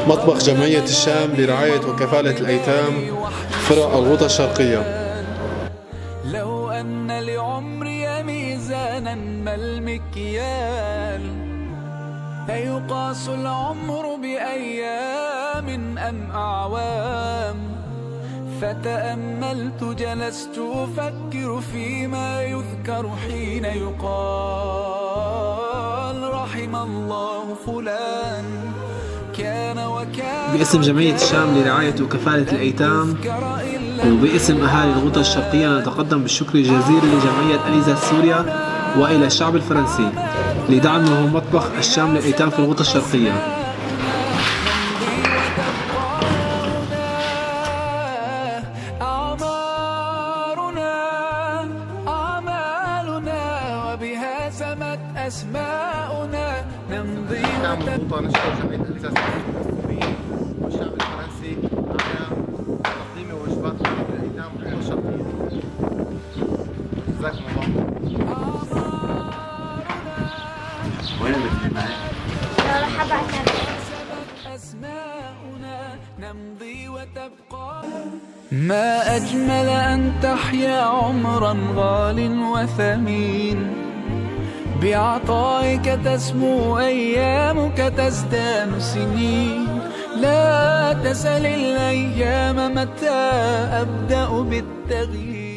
مطبخ جمعية الشام لرعاية وكفالة الأيتام فرع الغوطة الشرقية. لو أن لعمري ميزانا ما المكيال، أيقاس العمر بأيام أم أعوام؟ فتأملت جلست أفكر فيما يذكر حين يقال رحم الله فلان كان وكان. باسم جمعية الشام لرعاية وكفالة الأيتام وباسم أهالي الغوطة الشرقية نتقدم بالشكر الجزيل لجمعية أليزا السورية وإلى الشعب الفرنسي لدعمه مطبخ الشام للأيتام في الغوطة الشرقية. وبها سمت أسماؤنا نمضي الغوطة نشكر جمعية أليزا السورية والشعب الفرنسي على تقديم وجبات الأيتام في الغوطة الشرقية. جزاكم الله. وين بتجي معي؟ راح ابعتها. أسماؤنا نمضي وتبقى. ما أجمل أن تحيا عمرا غال وثمين، بعطائك تسمو أيامك تزدان سنين. لا تسل الأيام متى أبدأ بالتغيير.